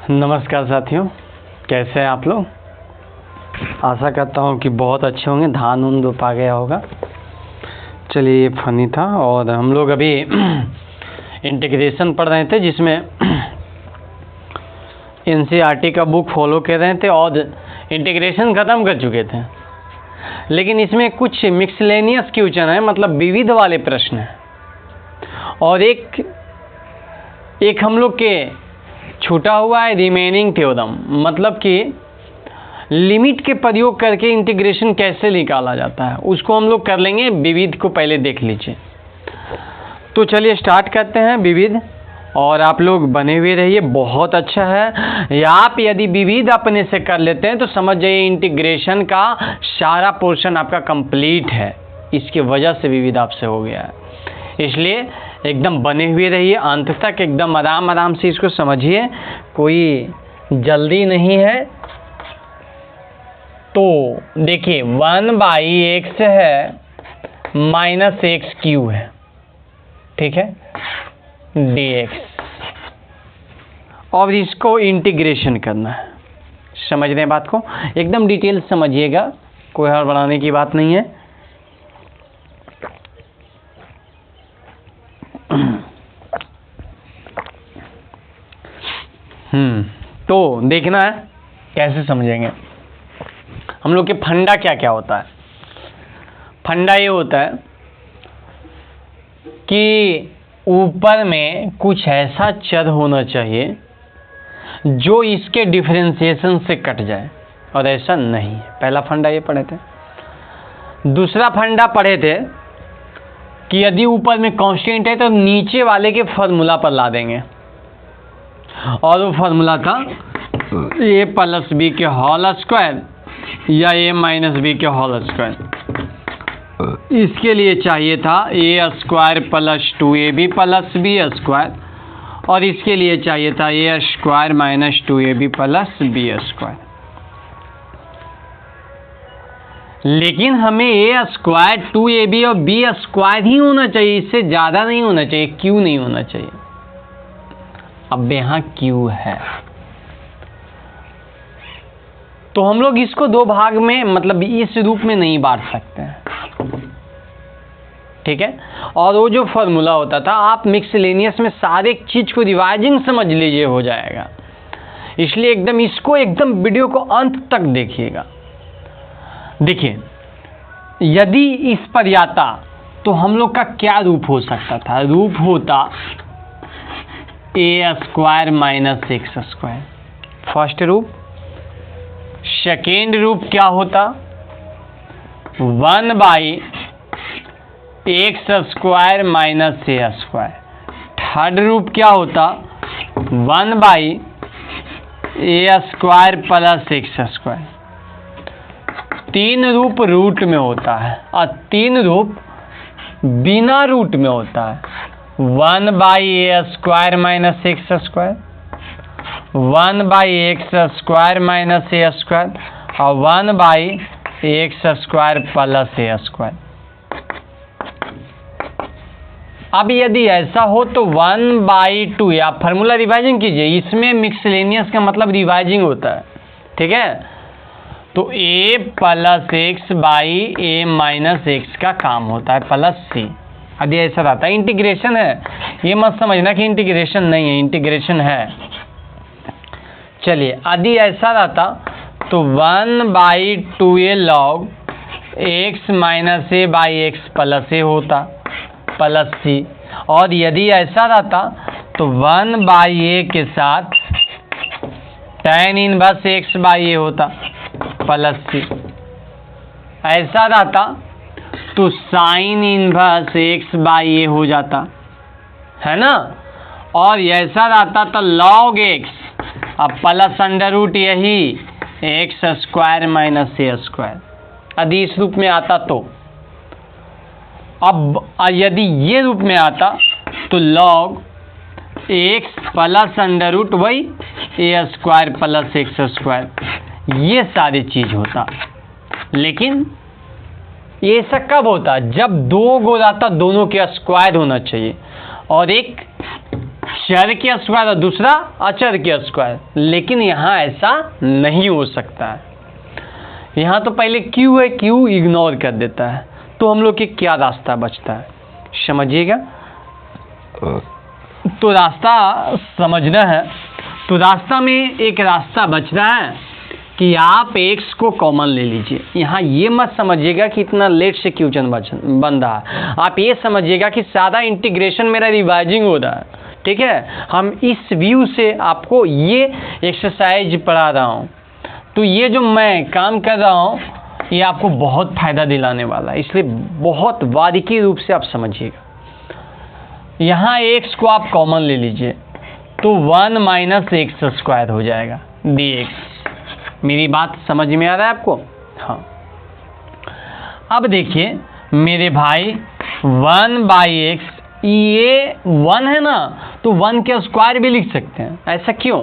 नमस्कार साथियों, कैसे हैं आप लोग। आशा करता हूँ कि बहुत अच्छे होंगे। धान उन रोपा गया होगा। चलिए, ये फनी था। और हम लोग अभी इंटीग्रेशन पढ़ रहे थे, जिसमें एनसीईआरटी का बुक फॉलो कर रहे थे और इंटीग्रेशन ख़त्म कर चुके थे। लेकिन इसमें कुछ मिक्सलेनियस क्वेश्चन है, मतलब विविध वाले प्रश्न हैं। और एक हम लोग के छूटा हुआ है रिमेनिंग थ्योरम, मतलब कि लिमिट के प्रयोग करके इंटीग्रेशन कैसे निकाला जाता है, उसको हम लोग कर लेंगे। विविध को पहले देख लीजिए। तो चलिए स्टार्ट करते हैं विविध, और आप लोग बने हुए रहिए, बहुत अच्छा है। या आप यदि विविध अपने से कर लेते हैं तो समझ जाइए इंटीग्रेशन का सारा पोर्शन आपका कंप्लीट है। इसकी वजह से विविध आपसे हो गया है। इसलिए एकदम बने हुए रहिए अंत तक, एकदम आराम आराम से इसको समझिए, कोई जल्दी नहीं है। तो देखिए 1/x है -x³ है, ठीक है, dx। और इसको इंटीग्रेशन करना है। समझ रहे हैं बात को, एकदम डिटेल समझिएगा, कोई हड़बड़ाने की बात नहीं है। तो देखना है कैसे समझेंगे। हम लोग के फंडा क्या क्या होता है। फंडा ये होता है कि ऊपर में कुछ ऐसा चर होना चाहिए जो इसके डिफरेंशिएशन से कट जाए, और ऐसा नहीं है। पहला फंडा ये पढ़े थे। दूसरा फंडा पढ़े थे कि यदि ऊपर में कांस्टेंट है तो नीचे वाले के फॉर्मूला पर ला देंगे, और वो फार्मूला था a+b के होल स्क्वायर या a-b के होल स्क्वायर। इसके लिए चाहिए था a² + 2ab + b स्क्वायर, और इसके लिए चाहिए था a² - 2ab + b स्क्वायर। लेकिन हमें a², 2ab और b स्क्वायर ही होना चाहिए, इससे ज़्यादा नहीं होना चाहिए, क्यों नहीं होना चाहिए। अब यहाँ क्यों है, तो हम लोग इसको दो भाग में, मतलब इस रूप में नहीं बांट सकते हैं, ठीक है। और वो जो फॉर्मूला होता था, आप मिक्सलेनियस में सारे चीज को रिवाइजिंग समझ लीजिए, हो जाएगा। इसलिए एकदम इसको एकदम वीडियो को अंत तक देखिएगा। देखिए, यदि इस पर आता तो हम लोग का क्या रूप हो सकता था। रूप होता a² - x², फर्स्ट रूप। सेकेंड रूप क्या होता 1/x² - a²। थर्ड रूप क्या होता 1/a² + x²। तीन रूप रूट में होता है, और तीन रूप बिना रूट में होता है। 1/a² - x², 1/x² - a², और 1/x² + a²। अब यदि ऐसा हो तो 1/2, या फार्मूला रिवाइजिंग कीजिए। इसमें मिक्सलेनियस का मतलब रिवाइजिंग होता है, ठीक है। तो a + x/a - x का काम होता है +c। यदि ऐसा रहता है, इंटीग्रेशन है, ये मत समझना कि इंटीग्रेशन नहीं है, इंटीग्रेशन है। चलिए, यदि ऐसा रहता तो 1/2a log x - a/x + a होता +c। और यदि ऐसा रहता तो 1/a के साथ tan 1x/a होता +c। ऐसा रहता तो sin 1x/a हो जाता, है ना। और ऐसा रहता तो log x, अब +√ यही x² - a²। यदि इस रूप में आता तो, अब यदि ये रूप में आता तो log x +√ वही a² + x², ये सारी चीज होता। लेकिन ये ऐसा कब होता, जब दो गोल आता, दोनों के स्क्वायर होना चाहिए, और एक चर के स्क्वायर और दूसरा अचर के स्क्वायर, लेकिन यहाँ ऐसा नहीं हो सकता है। यहाँ तो पहले क्यू है, क्यू इग्नोर कर देता है, तो हम लोग के क्या रास्ता बचता है समझिएगा। तो रास्ता समझना है, तो रास्ता में एक रास्ता बच रहा है कि आप x को कॉमन ले लीजिए। यहाँ ये मत समझिएगा कि इतना लेट से क्वेश्चन बन रहा है, आप ये समझिएगा कि सारा इंटीग्रेशन मेरा रिवाइजिंग हो रहा है, ठीक है। हम इस व्यू से आपको ये एक्सरसाइज पढ़ा रहा हूँ, तो ये जो मैं काम कर रहा हूँ ये आपको बहुत फ़ायदा दिलाने वाला है, इसलिए बहुत बारीकी रूप से आप समझिएगा। यहाँ x को आप कॉमन ले लीजिए तो 1 माइनस एक्स स्क्वायर हो जाएगा dx। मेरी बात समझ में आ रहा है आपको? हाँ। अब देखिए मेरे भाई 1/x, ये 1 है ना, तो 1 के स्क्वायर भी लिख सकते हैं। ऐसा क्यों?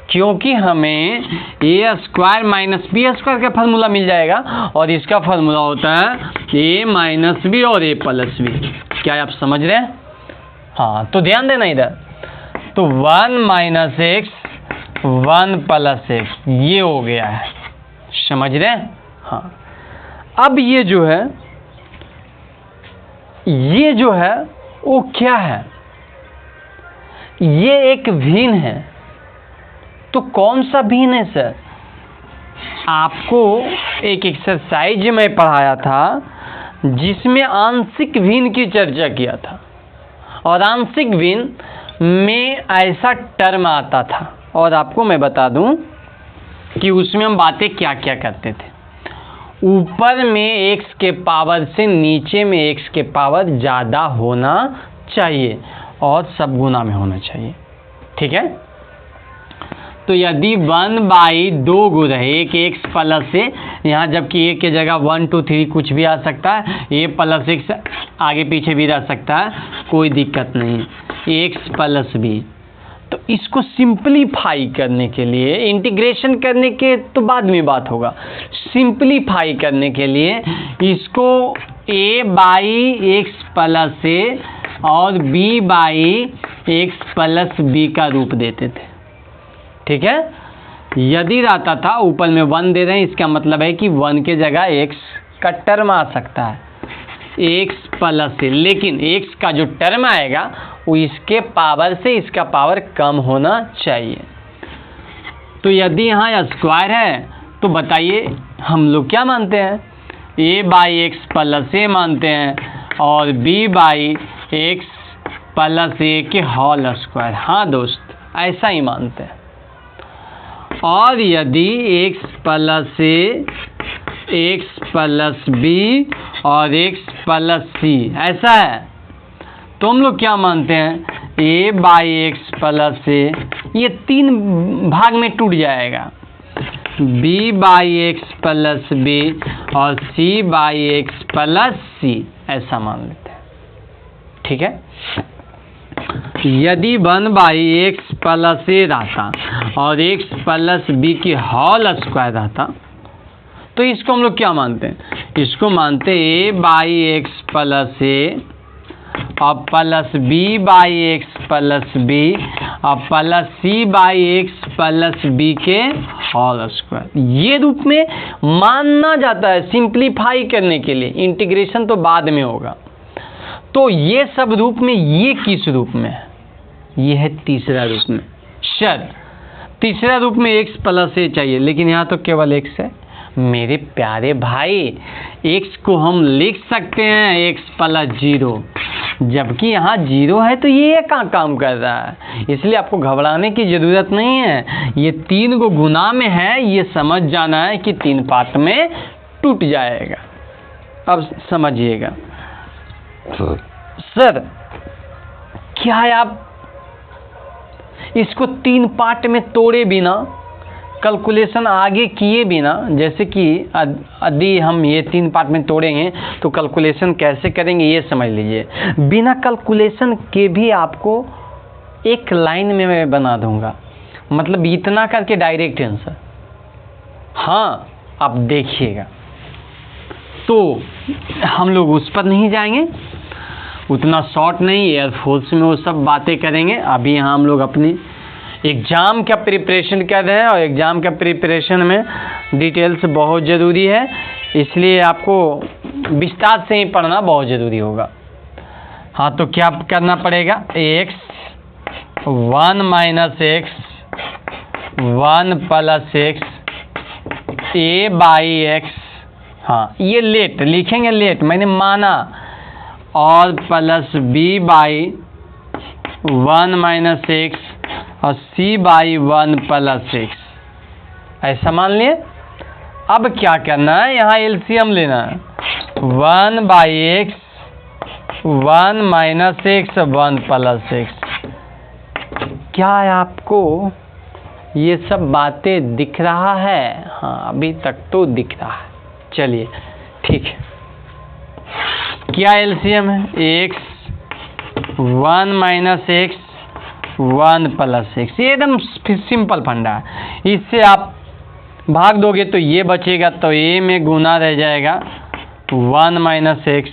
क्योंकि हमें a square minus B square का फार्मूला मिल जाएगा, और इसका फार्मूला होता है a माइनस बी और a प्लस बी। क्या आप समझ रहे हैं? हाँ, तो ध्यान देना इधर। तो 1 माइनस एक्स 1 प्लस एक्स ये हो गया है, समझ रहे हैं? हाँ। अब ये जो है वो क्या है? ये एक भिन्न है। तो कौन सा भिन्न है सर? आपको एक एक्सरसाइज में पढ़ाया था जिसमें आंशिक भिन्न की चर्चा किया था, और आंशिक भिन्न में ऐसा टर्म आता था, और आपको मैं बता दूं कि उसमें हम बातें क्या क्या करते थे। ऊपर में x के पावर से नीचे में x के पावर ज़्यादा होना चाहिए और सब गुना में होना चाहिए, ठीक है। तो यदि 1/2 गुना है एक x प्लस से, यहाँ जबकि a के जगह 1 2 3 कुछ भी आ सकता है, a प्लस x आगे पीछे भी रह सकता है, कोई दिक्कत नहीं, x प्लस b। तो इसको सिंपलीफाई करने के लिए, इंटीग्रेशन करने के तो बाद में बात होगा, सिंपलीफाई करने के लिए इसको a/x प्लस a और b/x प्लस b का रूप देते थे, ठीक है। यदि रहता था ऊपर में 1 दे रहे हैं, इसका मतलब है कि 1 के जगह x का टर्म आ सकता है, x प्लस से, लेकिन x का जो टर्म आएगा वो इसके पावर से इसका पावर कम होना चाहिए। तो यदि यहाँ स्क्वायर है तो बताइए हम लोग क्या मानते हैं? a/x प्लस a मानते हैं और b/x प्लस a के होल स्क्वायर। हाँ दोस्त, ऐसा ही मानते हैं। और यदि x plus a, x plus b और x प्लस c ऐसा है, तो हम लोग क्या मानते हैं? a/x प्लस a ये 3 भाग में टूट जाएगा, b/x प्लस b और c/x प्लस c, ऐसा मान लेते हैं, ठीक है। यदि 1/x प्लस a रहता और x प्लस b की होल स्क्वायर रहता, तो इसको हम लोग क्या मानते हैं? इसको मानते a/x प्लस a और प्लस b/x प्लस b और प्लस c/x प्लस b के होल स्क्वायर। ये रूप में मानना जाता है सिंप्लीफाई करने के लिए, इंटीग्रेशन तो बाद में होगा। तो ये सब रूप में, ये किस रूप में है? ये है तीसरा रूप में। सर तीसरा रूप में x प्लस a चाहिए, लेकिन यहाँ तो केवल x है। मेरे प्यारे भाई, x को हम लिख सकते हैं x प्लस 0, जबकि यहाँ 0 है तो ये कहाँ काम कर रहा है, इसलिए आपको घबराने की ज़रूरत नहीं है। ये 3 को गुना में है, ये समझ जाना है कि 3 पार्ट में टूट जाएगा। अब समझिएगा सर, क्या है आप इसको 3 पार्ट में तोड़े बिना, कैलकुलेशन आगे किए बिना, जैसे कि यदि हम ये 3 पार्ट में तोड़ेंगे तो कैलकुलेशन कैसे करेंगे ये समझ लीजिए। बिना कैलकुलेशन के भी आपको एक लाइन में मैं बना दूंगा, मतलब इतना करके डायरेक्ट आंसर। हाँ, आप देखिएगा। तो हम लोग उस पर नहीं जाएंगे, उतना शॉर्ट नहीं, एयरफोर्स में वो सब बातें करेंगे। अभी यहाँ हम लोग अपनी एग्ज़ाम का प्रिपरेशन कर रहे हैं, और एग्ज़ाम का प्रिपरेशन में डिटेल्स बहुत ज़रूरी है, इसलिए आपको विस्तार से ही पढ़ना बहुत ज़रूरी होगा। हाँ, तो क्या करना पड़ेगा, x 1 minus x 1 plus x a by x, हाँ ये लेट लिखेंगे, लेट मैंने माना, और plus b by 1 minus x और c बाई 1 प्लस x, ऐसा मान लिए। अब क्या करना है, यहाँ एलसीएम लेना है, 1 by x 1 minus x 1 plus x। क्या है आपको ये सब बातें दिख रहा है? हाँ, अभी तक तो दिख रहा है। चलिए ठीक है, क्या एलसीएम है, x 1 minus x 1 plus x, ये एकदम सिंपल फंडा है। इससे आप भाग दोगे तो ये बचेगा, तो a में गुना रह जाएगा 1 माइनस x,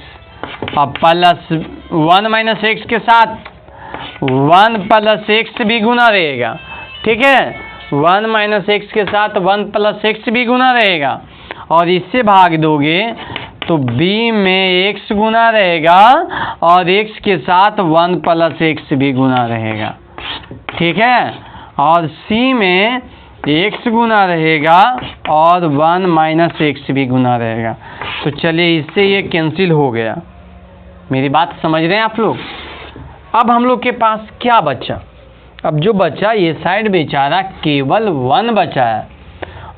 और प्लस 1 माइनस x के साथ 1 प्लस x भी गुना रहेगा, ठीक है, 1 माइनस x के साथ 1 प्लस x भी गुना रहेगा, और इससे भाग दोगे तो b में x गुना रहेगा, और x के साथ 1 प्लस x भी गुना रहेगा, ठीक है, और c में x गुना रहेगा और 1 माइनस x भी गुना रहेगा। तो चलिए इससे ये कैंसिल हो गया। मेरी बात समझ रहे हैं आप लोग? अब हम लोग के पास क्या बचा, अब जो बचा ये साइड बेचारा केवल 1 बचा है,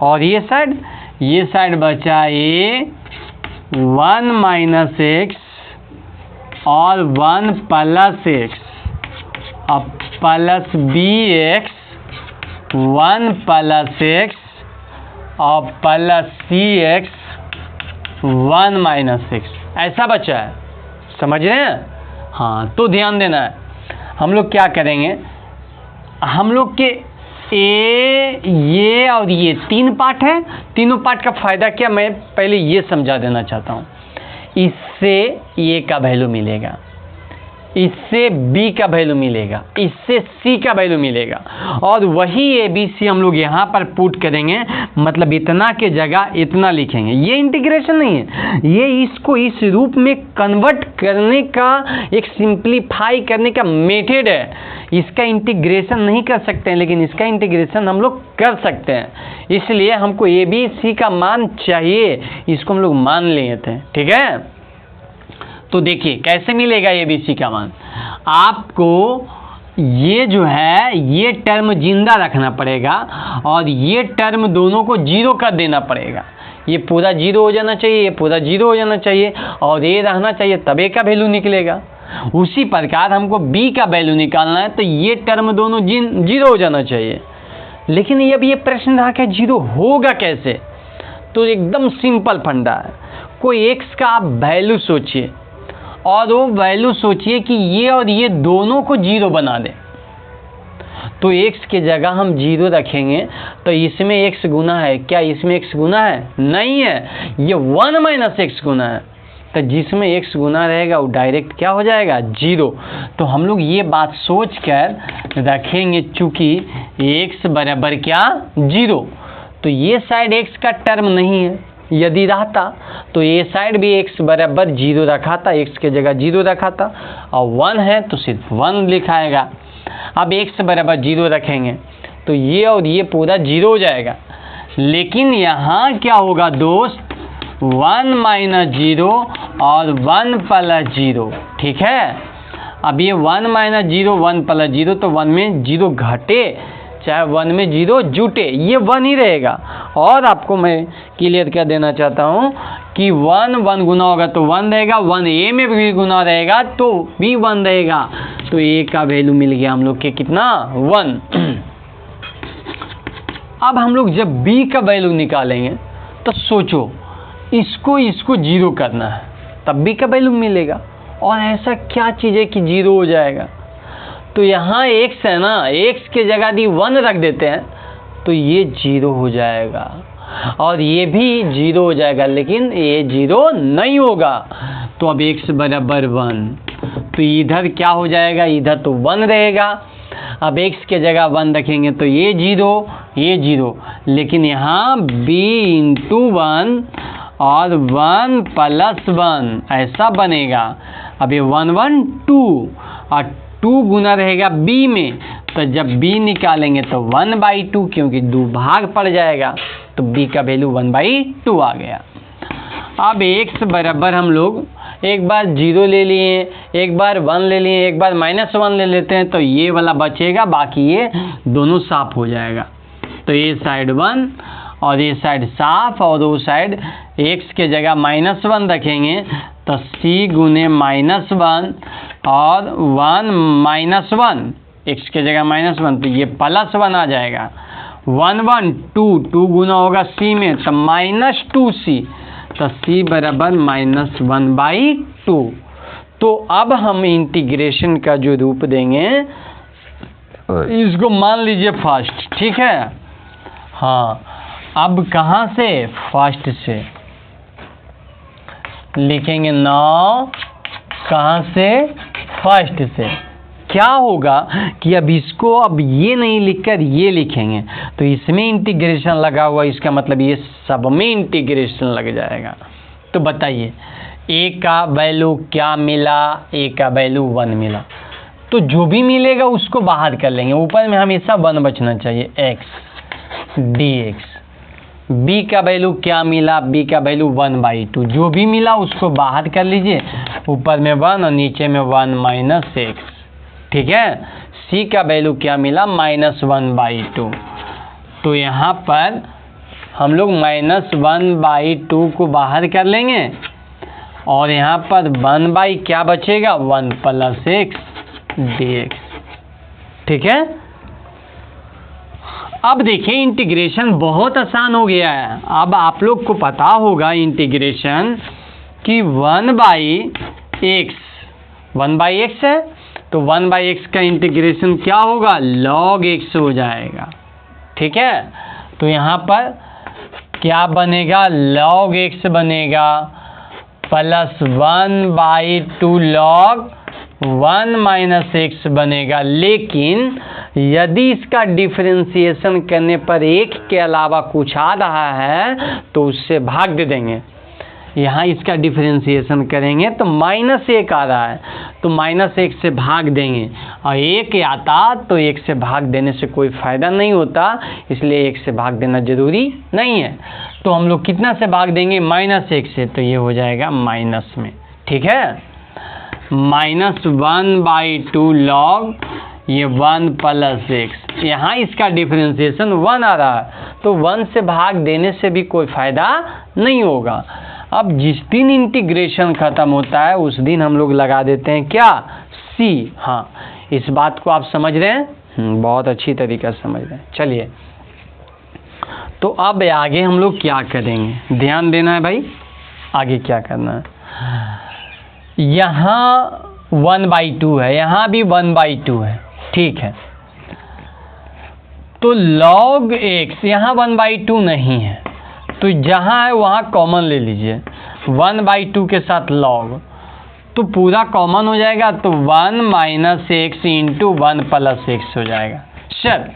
और ये साइड बचा a 1 माइनस x और 1 प्लस x, अब प्लस bx 1 प्लस x और प्लस cx 1 माइनस x, ऐसा बचा है। समझ रहे हैं? हाँ, तो ध्यान देना है, हम लोग क्या करेंगे, हम लोग के ये और ये 3 पार्ट है, तीनों पार्ट का फ़ायदा क्या, मैं पहले ये समझा देना चाहता हूँ। इससे ए का वैल्यू मिलेगा, इससे b का वैल्यू मिलेगा, इससे c का वैल्यू मिलेगा, और वही a b c हम लोग यहाँ पर पुट करेंगे, मतलब इतना के जगह इतना लिखेंगे। ये इंटीग्रेशन नहीं है, ये इसको इस रूप में कन्वर्ट करने का एक सिंप्लीफाई करने का मेथड है। इसका इंटीग्रेशन नहीं कर सकते हैं, लेकिन इसका इंटीग्रेशन हम लोग कर सकते हैं, इसलिए हमको a b c का मान चाहिए, इसको हम लोग मान लिए थे, ठीक है। तो देखिए कैसे मिलेगा ए बी सी का मान, आपको ये जो है ये टर्म जिंदा रखना पड़ेगा, और ये टर्म दोनों को 0 कर देना पड़ेगा। ये पूरा 0 हो जाना चाहिए, ये पूरा 0 हो जाना चाहिए, और ये रहना चाहिए, तब ए का वैल्यू निकलेगा। उसी प्रकार हमको b का वैल्यू निकालना है, तो ये टर्म दोनों 0 हो जाना चाहिए। लेकिन अब ये प्रश्न रहा कि 0 होगा कैसे, तो एकदम सिंपल फंडा है। कोई x का आप वैल्यू सोचिए, और वो वैल्यू सोचिए कि ये और ये दोनों को 0 बना दें, तो x के जगह हम 0 रखेंगे, तो इसमें x गुना है क्या, इसमें x गुना है नहीं है, ये 1 माइनस x गुना है, तो जिसमें x गुना रहेगा वो डायरेक्ट क्या हो जाएगा 0। तो हम लोग ये बात सोच कर रखेंगे, चूँकि x बराबर क्या 0, तो ये साइड x का टर्म नहीं है, यदि रहता तो ये साइड भी x बराबर 0 रखा था, x के जगह 0 रखा था, और 1 है तो सिर्फ 1 लिखाएगा। अब x बराबर 0 रखेंगे तो ये और ये पूरा 0 हो जाएगा, लेकिन यहाँ क्या होगा दोस्त, 1 माइनस 0 और 1 प्लस 0, ठीक है। अब ये 1 माइनस 0 1 प्लस 0, तो 1 में 0 घटे चाहे 1 में 0 जुटे, ये 1 ही रहेगा। और आपको मैं क्लियर कर देना चाहता हूँ कि 1 गुना होगा तो 1 रहेगा, 1 a में भी गुना रहेगा तो भी 1 रहेगा, तो a का वैल्यू मिल गया हम लोग के कितना 1। अब हम लोग जब b का वैल्यू निकालेंगे तो सोचो इसको 0 करना है, तब b का वैल्यू मिलेगा, और ऐसा क्या चीज़ है कि 0 हो जाएगा। तो यहाँ x है ना, x के जगह दी 1 रख देते हैं तो ये 0 हो जाएगा, और ये भी 0 हो जाएगा, लेकिन ये 0 नहीं होगा। तो अब x बराबर 1, तो इधर क्या हो जाएगा, इधर तो 1 रहेगा। अब x के जगह 1 रखेंगे तो ये 0, लेकिन यहाँ b इंटू 1 और 1 प्लस 1 ऐसा बनेगा। अब ये 1 1 2 और 2 गुना रहेगा b में, तो जब b निकालेंगे तो 1/2, क्योंकि 2 भाग पड़ जाएगा, तो b का वैल्यू 1/2 आ गया। अब x बराबर हम लोग एक बार 0 ले लिए, एक बार 1 ले लिए, एक बार -1 ले लेते हैं, तो ये वाला बचेगा, बाकी ये दोनों साफ हो जाएगा। तो ये साइड 1 और ये साइड साफ, और वो साइड x के जगह -1 रखेंगे तो c गुने -1 और 1 -1, x के जगह -1 तो ये +1 आ जाएगा। 1 1 2 गुना होगा c में तो -2c, तो c बराबर -1/2। तो अब हम इंटीग्रेशन का जो रूप देंगे इसको मान लीजिए फर्स्ट, ठीक है। हाँ, अब कहाँ से, फर्स्ट से लिखेंगे 9, कहाँ से, फर्स्ट से। क्या होगा कि अब इसको अब ये नहीं लिखकर ये लिखेंगे, तो इसमें इंटीग्रेशन लगा हुआ, इसका मतलब ये सब में इंटीग्रेशन लग जाएगा। तो बताइए a का वैल्यू क्या मिला, a का वैल्यू 1 मिला, तो जो भी मिलेगा उसको बाहर कर लेंगे, ऊपर में हमेशा 1 बचना चाहिए, x dx। b का वैल्यू क्या मिला, b का वैल्यू 1/2, जो भी मिला उसको बाहर कर लीजिए, ऊपर में 1 और नीचे में 1 - x, ठीक है। c का वैल्यू क्या मिला, -1/2, तो यहाँ पर हम लोग -1/2 को बाहर कर लेंगे, और यहाँ पर 1 क्या बचेगा, 1 + x dx, ठीक है। अब देखिए इंटीग्रेशन बहुत आसान हो गया है। अब आप लोग को पता होगा इंटीग्रेशन कि 1/x है, तो 1/x का इंटीग्रेशन क्या होगा, log x हो जाएगा, ठीक है। तो यहाँ पर क्या बनेगा, log x बनेगा +1/2 log 1 - x बनेगा। लेकिन यदि इसका डिफरेंशिएशन करने पर एक के अलावा कुछ आ रहा है तो उससे भाग दे देंगे। यहाँ इसका डिफरेंशिएशन करेंगे तो -1 आ रहा है, तो -1 से भाग देंगे, और 1 आता तो 1 से भाग देने से कोई फ़ायदा नहीं होता, इसलिए 1 से भाग देना ज़रूरी नहीं है। तो हम लोग कितना से भाग देंगे, -1 से, तो ये हो जाएगा माइनस में, ठीक है। -1/2 log ये 1 + x, यहाँ इसका डिफरेंशिएशन 1 आ रहा है, तो 1 से भाग देने से भी कोई फ़ायदा नहीं होगा। अब जिस दिन इंटीग्रेशन ख़त्म होता है उस दिन हम लोग लगा देते हैं क्या, c। हाँ, इस बात को आप समझ रहे हैं, बहुत अच्छी तरीक़ा से समझ रहे हैं। चलिए, तो अब आगे हम लोग क्या करेंगे, ध्यान देना है भाई, आगे क्या करना है। यहाँ 1/2 है, यहाँ भी 1/2 है, ठीक है। तो log x, यहाँ 1/2 नहीं है, तो जहाँ है वहाँ कॉमन ले लीजिए, 1/2 के साथ log, तो पूरा कॉमन हो जाएगा, तो 1 - x इंटू 1 + x हो जाएगा। सर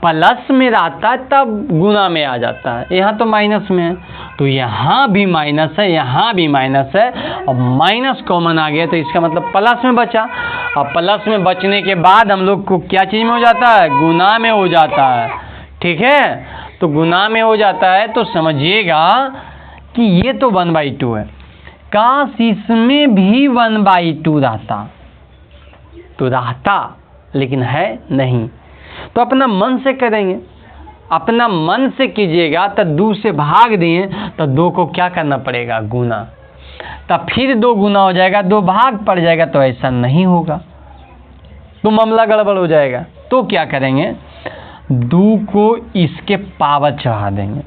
प्लस में रहता है तब गुना में आ जाता है, यहाँ तो माइनस में है, तो यहाँ भी माइनस है, यहाँ भी माइनस है, और माइनस कॉमन आ गया तो इसका मतलब प्लस में बचा। और प्लस में बचने के बाद हम लोग को क्या चीज़ में हो जाता है, गुना में हो जाता है, ठीक है। तो गुना में हो जाता है, तो समझिएगा कि ये तो 1/2 है, काश इसमें भी 1/2 रहता तो रहता, लेकिन है नहीं। तो अपना मन से करेंगे, अपना मन से कीजिएगा, तो 2 से भाग दिए तो 2 को क्या करना पड़ेगा, गुना, तब फिर 2 गुना हो जाएगा, 2 भाग पड़ जाएगा, तो ऐसा नहीं होगा, तो मामला गड़बड़ हो जाएगा। तो क्या करेंगे, 2 को इसके पावर चढ़ा देंगे।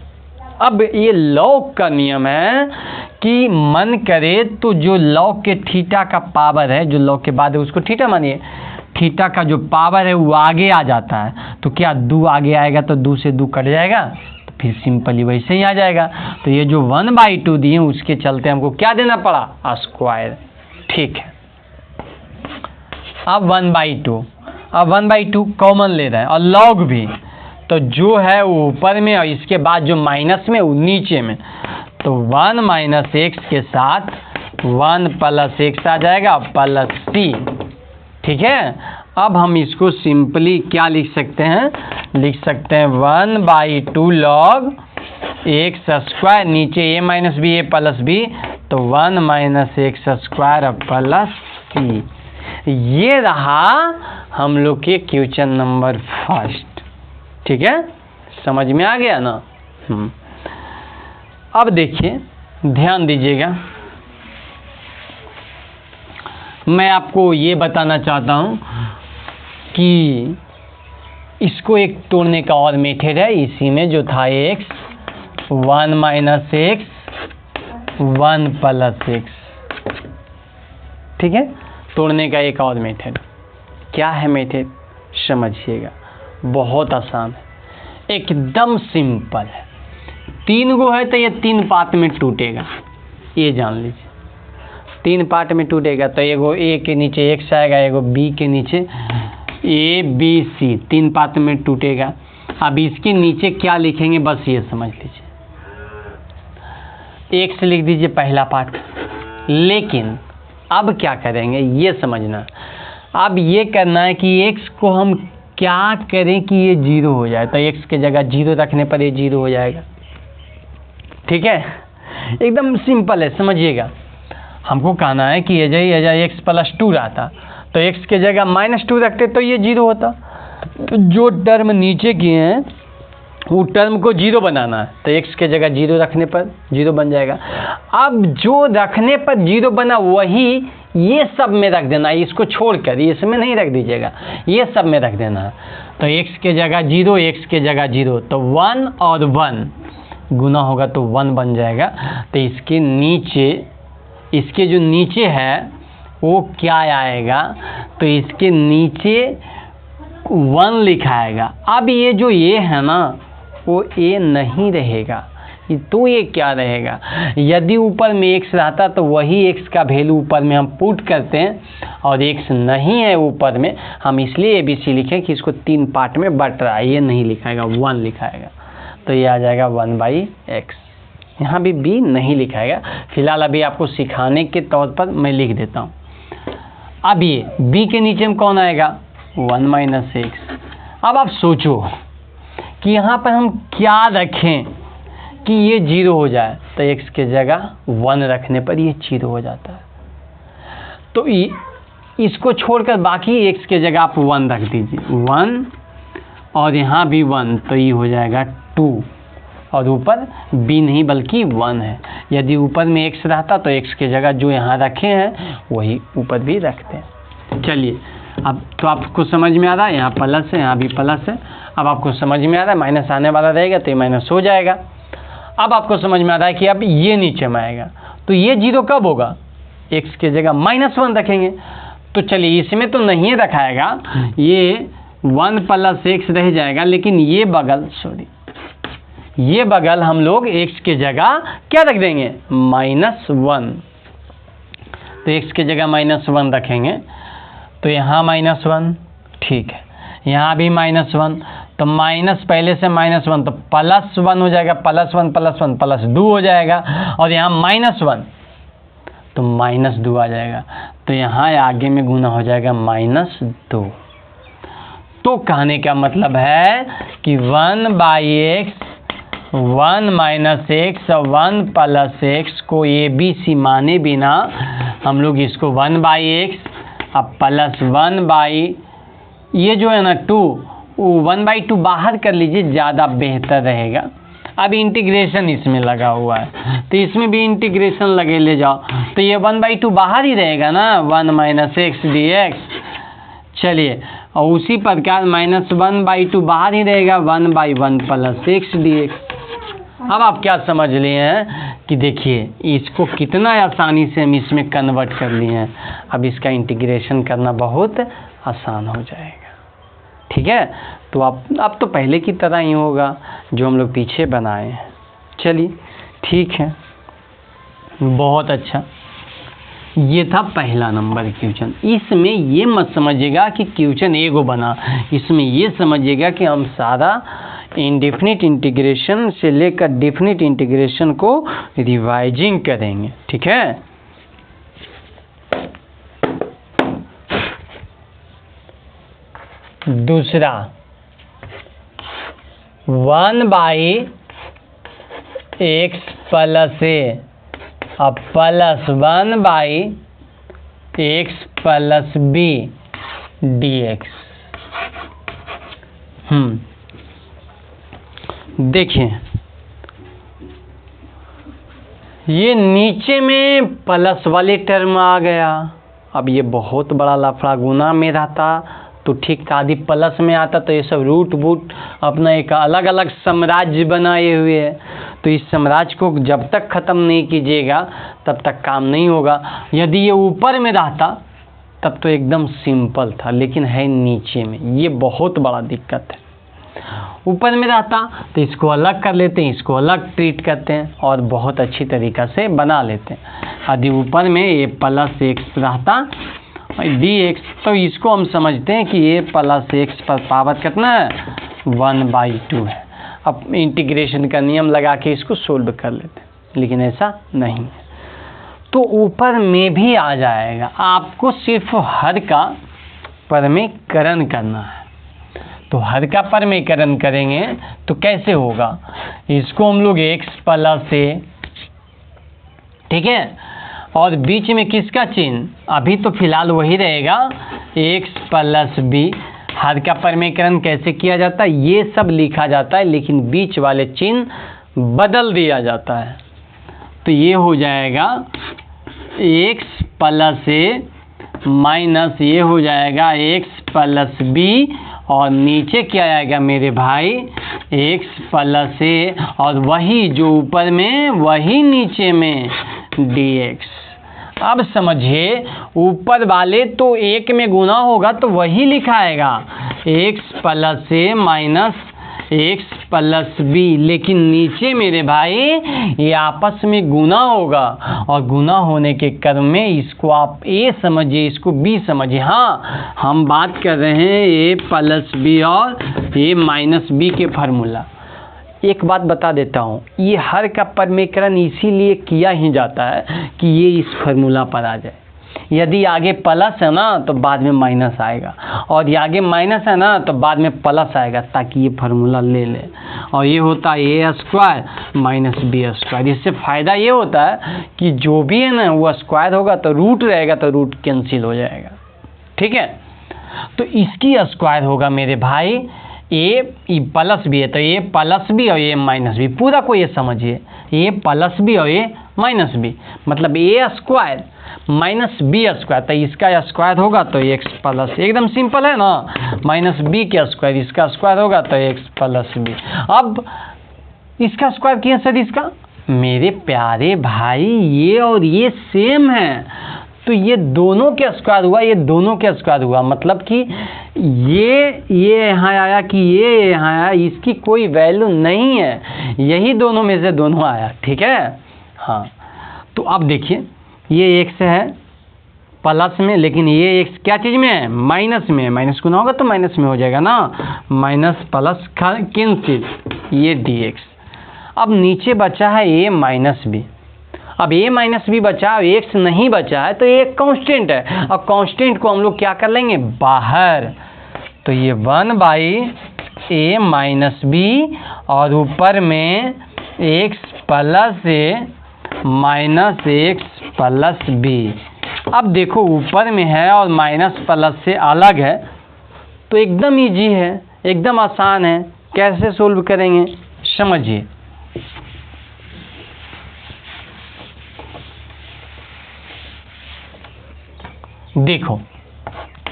अब ये लॉग का नियम है कि मन करे तो जो लॉग के थीटा का पावर है, जो लॉग के बाद है उसको थीटा मानिए, थीटा का जो पावर है वो आगे आ जाता है, तो क्या 2 आगे आएगा तो 2 से 2 कट जाएगा, तो फिर सिंपली वैसे ही आ जाएगा। तो ये जो 1/2 दिए उसके चलते हमको क्या देना पड़ा, स्क्वायर, ठीक है। अब 1/2, अब 1/2 कॉमन ले रहे हैं और लॉग भी, तो जो है वो ऊपर में और इसके बाद जो माइनस में वो नीचे में, तो 1 - x के साथ 1 + x आ जाएगा प्लस c। ठीक है, अब हम इसको सिंपली क्या लिख सकते हैं, लिख सकते हैं 1/2 log x², नीचे a - b a + b, तो 1 - x² प्लस c। ये रहा हम लोग के क्वेश्चन नंबर फर्स्ट। ठीक है, समझ में आ गया ना। अब देखिए, ध्यान दीजिएगा, मैं आपको ये बताना चाहता हूँ कि इसको एक तोड़ने का और मेथड है। इसी में जो था x 1 - x 1 + x, ठीक है, तोड़ने का एक और मेथड। क्या है मेथड, समझिएगा, बहुत आसान है, एकदम सिंपल है। 3 गो है तो ये 3 पार्ट में टूटेगा, ये जान लीजिए। 3 पार्ट में टूटेगा तो एगो a के नीचे x आएगा, एगो b के नीचे a b c, 3 पार्ट में टूटेगा। अब इसके नीचे क्या लिखेंगे बस ये समझ लीजिए, x लिख दीजिए पहला पार्ट। लेकिन अब क्या करेंगे ये समझना, अब ये करना है कि x को हम क्या करें कि ये 0 हो जाए, तो x के जगह 0 रखने पर ये 0 हो जाएगा। ठीक है, एकदम सिंपल है, समझिएगा। हमको कहना है कि ये x + 2 रहता, तो x के जगह -2 रखते तो ये 0 होता। तो जो टर्म नीचे किए हैं वो टर्म को 0 बनाना है, तो x के जगह 0 रखने पर 0 बन जाएगा। अब जो रखने पर 0 बना वही ये सब में रख देना, इसको छोड़कर ये इसमें नहीं रख दीजिएगा, ये सब में रख देना है। तो x के जगह 0, x के जगह 0, तो 1 और 1 गुना होगा तो 1 बन जाएगा। तो इसके नीचे, इसके जो नीचे है वो क्या आएगा, तो इसके नीचे 1 लिखाएगा। अब ये जो ये है ना वो a नहीं रहेगा, तो ये क्या रहेगा, यदि ऊपर में x रहता तो वही x का वैल्यू ऊपर में हम पुट करते हैं, और x नहीं है ऊपर में, हम इसलिए ABC लिखें कि इसको 3 पार्ट में बट रहा है, ये नहीं लिखाएगा, 1 लिखाएगा, तो ये आ जाएगा 1/x। यहाँ भी b नहीं लिखाएगा, फिलहाल अभी आपको सिखाने के तौर पर मैं लिख देता हूँ। अब ये b के नीचे में कौन आएगा, 1 - x। अब आप सोचो कि यहाँ पर हम क्या रखें कि ये 0 हो जाए, तो x के जगह 1 रखने पर ये 0 हो जाता है। तो इसको छोड़कर बाकी x के जगह आप 1 रख दीजिए, 1, और यहाँ भी 1, तो ये हो जाएगा 2, और ऊपर b नहीं बल्कि 1 है। यदि ऊपर में x रहता तो x के जगह जो यहाँ रखे हैं वही ऊपर भी रखते हैं। चलिए, अब तो आपको समझ में आ रहा है, यहाँ प्लस है, यहाँ भी प्लस है। अब आपको समझ में आ रहा है, माइनस आने वाला रहेगा तो ये माइनस हो जाएगा। अब आपको समझ में आ रहा है कि अब ये नीचे में आएगा, तो ये 0 कब होगा, x के जगह -1 रखेंगे। तो चलिए, इसमें तो नहीं रखाएगा, ये 1 + x रह जाएगा, लेकिन ये बगल, सॉरी, ये बगल हम लोग x के जगह क्या रख देंगे, -1। तो x के जगह -1 रखेंगे, तो यहाँ -1, ठीक है, यहाँ भी -1, तो माइनस पहले से -1 तो +1 हो जाएगा, +1 +1 +2 हो जाएगा, और यहाँ -1 तो -2 आ जाएगा, तो यहाँ आगे में गुना हो जाएगा -2। तो कहने का मतलब है कि 1/x 1 - x और 1 + x को ABC माने बिना हम लोग इसको 1/x अब +1/, ये जो है ना 2, 1/2 बाहर कर लीजिए, ज़्यादा बेहतर रहेगा। अब इंटीग्रेशन इसमें लगा हुआ है, तो इसमें भी इंटीग्रेशन लगे ले जाओ, तो ये 1/2 बाहर ही रहेगा ना, 1 - x dx। चलिए, और उसी प्रकार -1/2 बाहर ही रहेगा, 1/1 + x dx। अब आप क्या समझ लिए हैं कि देखिए इसको कितना आसानी से हम इसमें कन्वर्ट कर लिए हैं। अब इसका इंटीग्रेशन करना बहुत आसान हो जाएगा। ठीक है, तो अब तो पहले की तरह ही होगा जो हम लोग पीछे बनाए हैं। चलिए ठीक है, बहुत अच्छा। ये था पहला नंबर क्वेश्चन। इसमें ये मत समझिएगा कि क्वेश्चन एगो बना, इसमें ये समझिएगा कि हम सारा इंडेफिनिट इंटीग्रेशन से लेकर डेफिनिट इंटीग्रेशन को रिवाइजिंग करेंगे, ठीक है। दूसरा 1/x प्लस ए अब plus 1/x plus B dx। देखिए ये नीचे में प्लस वाले टर्म आ गया। अब ये बहुत बड़ा लफड़ा, गुना में रहता तो ठीक था, आदि प्लस में आता तो ये सब रूट बूट अपना एक अलग अलग साम्राज्य बनाए हुए है। तो इस साम्राज्य को जब तक ख़त्म नहीं कीजिएगा तब तक काम नहीं होगा। यदि ये ऊपर में रहता तब तो एकदम सिंपल था, लेकिन है नीचे में, ये बहुत बड़ा दिक्कत है। ऊपर में रहता तो इसको अलग कर लेते हैं, इसको अलग ट्रीट करते हैं और बहुत अच्छी तरीक़ा से बना लेते हैं। यदि ऊपर में ये प्लस एक्स रहता dx तो इसको हम समझते हैं कि ये प्लस एक्स पर पावर कितना है 1/2 है। अब इंटीग्रेशन का नियम लगा के इसको सोल्व कर लेते हैं, लेकिन ऐसा नहीं है। तो ऊपर में भी आ जाएगा, आपको सिर्फ हर का परमीकरण करना है। तो हर का परमीकरण करेंगे तो कैसे होगा, इसको हम लोग x प्लस ए, ठीक है, और बीच में किसका चिन्ह, अभी तो फिलहाल वही रहेगा x प्लस बी। हर का परमीकरण कैसे किया जाता है ये सब लिखा जाता है, लेकिन बीच वाले चिन्ह बदल दिया जाता है। तो ये हो जाएगा x प्लस ए माइनस ये हो जाएगा x प्लस बी, और नीचे क्या आएगा मेरे भाई x प्लस ए, और वही जो ऊपर में वही नीचे में dx। अब समझिए ऊपर वाले तो एक में गुना होगा तो वही लिखाएगा x प्लस ए माइनस x प्लस बी, लेकिन नीचे मेरे भाई ये आपस में गुना होगा, और गुना होने के क्रम में इसको आप a समझिए, इसको b समझिए। हाँ, हम बात कर रहे हैं a प्लस बी और a माइनस बी के फार्मूला। एक बात बता देता हूँ, ये हर का परमीकरण इसीलिए किया ही जाता है कि ये इस फार्मूला पर आ जाए। यदि आगे प्लस है ना तो बाद में माइनस आएगा, और ये आगे माइनस है ना तो बाद में प्लस आएगा, ताकि ये फार्मूला ले ले। और ये होता है ए स्क्वायर माइनस बी स्क्वायर। इससे फ़ायदा ये होता है कि जो भी है ना वो स्क्वायर होगा तो रूट रहेगा तो रूट कैंसिल हो जाएगा, ठीक है। तो इसकी स्क्वायर होगा मेरे भाई ए प्लस बी है तो ए प्लस बी और ए माइनस बी, पूरा को ये समझिए, ए प्लस बी और ए माइनस बी, मतलब ए स्क्वायर माइनस बी स्क्वायर। तो इसका स्क्वायर होगा तो एक्स प्लस, एकदम सिंपल है ना, माइनस बी के स्क्वायर, इसका स्क्वायर होगा तो एक्स प्लस बी। अब इसका स्क्वायर किया सर, इसका मेरे प्यारे भाई ये और ये सेम है, तो ये दोनों के स्क्वायर हुआ, ये दोनों के स्क्वायर हुआ, मतलब कि ये यहाँ आया कि ये यहाँ आया, इसकी कोई वैल्यू नहीं है, यही दोनों में से दोनों आया, ठीक है। हाँ, तो अब देखिए ये x है प्लस में, लेकिन ये x क्या चीज़ में है, माइनस में। माइनस गुना होगा तो माइनस में हो जाएगा ना, माइनस प्लस कैंसिल, ये dx। अब नीचे बचा है a माइनस बी। अब a माइनस बी बचा, x नहीं बचा है, तो ये एक कांस्टेंट है। अब कांस्टेंट को हम लोग क्या कर लेंगे बाहर, तो ये 1/a माइनस बी, और ऊपर में x plus a minus x plus B. अब देखो ऊपर में है और माइनस प्लस से अलग है, तो एकदम इजी है, एकदम आसान है। कैसे सोल्व करेंगे समझिए। देखो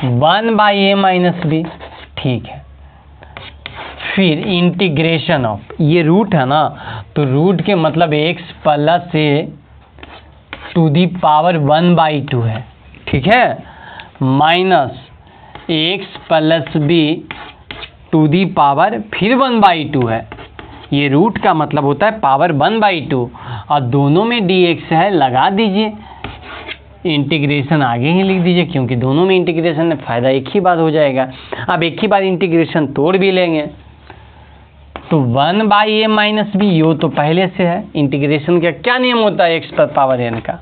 1/a माइनस बी, ठीक है, फिर इंटीग्रेशन ऑफ, ये रूट है ना, तो रूट के मतलब x plus A to the power 1/2 है, ठीक है, minus x plus B to the power फिर 1/2 है। ये रूट का मतलब होता है पावर 1/2, और दोनों में dx है, लगा दीजिए। इंटीग्रेशन आगे ही लिख दीजिए, क्योंकि दोनों में इंटीग्रेशन है, फ़ायदा एक ही बार हो जाएगा। अब एक ही बार इंटीग्रेशन तोड़ भी लेंगे, तो 1/a माइनस बी, यो तो पहले से है। इंटीग्रेशन का क्या नियम होता है x पर पावर n का?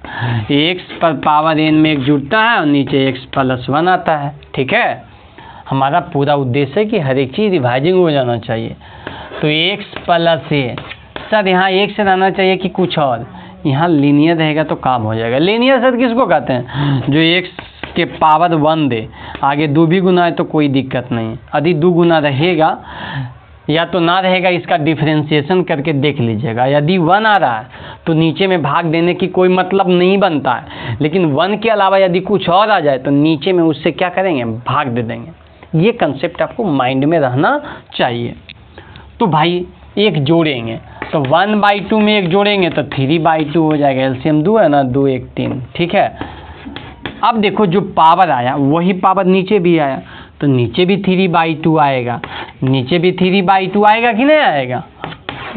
x पर पावर n में एक जुड़ता है और नीचे x प्लस 1 आता है। ठीक है, हमारा पूरा उद्देश्य है कि हर एक चीज़ रिवाइजिंग हो जाना चाहिए। तो x प्लस a, सर यहाँ एक से रहना चाहिए कि कुछ और? यहाँ लीनियर रहेगा तो काम हो जाएगा। लीनियर सर किसको कहते हैं? जो x के पावर 1 दे, आगे 2 भी गुना है तो कोई दिक्कत नहीं। यदि 2 गुना रहेगा या तो ना रहेगा, इसका डिफरेंशिएशन करके देख लीजिएगा। यदि 1 आ रहा है तो नीचे में भाग देने की कोई मतलब नहीं बनता है, लेकिन 1 के अलावा यदि कुछ और आ जाए तो नीचे में उससे क्या करेंगे? भाग दे देंगे। ये कंसेप्ट आपको माइंड में रहना चाहिए। तो भाई एक जोड़ेंगे तो 1/2 में एक जोड़ेंगे तो 3/2 हो जाएगा। एलसीएम 2 है ना, 2 1 3। ठीक है, अब देखो जो पावर आया वही पावर नीचे भी आया, तो नीचे भी 3/2 आएगा, नीचे भी 3/2 आएगा कि नहीं आएगा?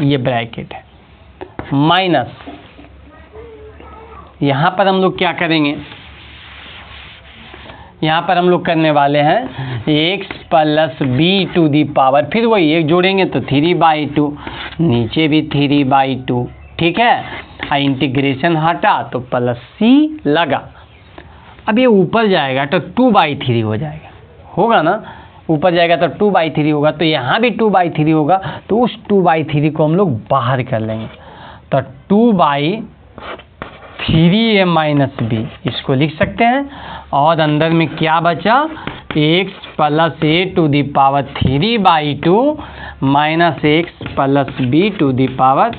ये ब्रैकेट है माइनस, यहाँ पर हम लोग क्या करेंगे? यहाँ पर हम लोग करने वाले हैं x plus B to the power, फिर वही एक जोड़ेंगे तो 3/2, नीचे भी 3/2। ठीक है, इंटीग्रेशन हटा तो प्लस c लगा। अब ये ऊपर जाएगा तो 2/3 हो जाएगा, होगा ना? ऊपर जाएगा तो 2/3 होगा, तो यहाँ भी 2/3 होगा, तो उस 2/3 को हम लोग बाहर कर लेंगे। तो 2/3a माइनस बी इसको लिख सकते हैं। और अंदर में क्या बचा? x plus a to the power 3/2 minus x plus b to the power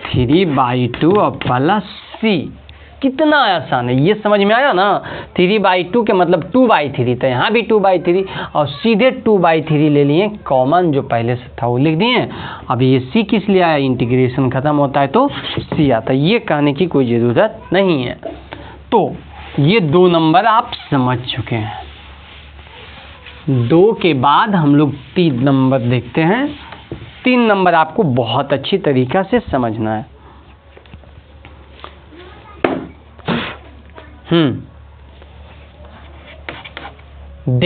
3/2 और प्लस c। कितना आसान है, ये समझ में आया ना? 3/2 के मतलब 2/3 था, यहाँ भी 2/3 और सीधे 2/3 ले लिए कॉमन, जो पहले से था वो लिख दिए। अब ये c किस लिए आया? इंटीग्रेशन खत्म होता है तो c आता है, ये कहने की कोई ज़रूरत नहीं है। तो ये 2 नंबर आप समझ चुके हैं। 2 के बाद हम लोग 3 नंबर देखते हैं। 3 नंबर आपको बहुत अच्छी तरीक़ा से समझना है।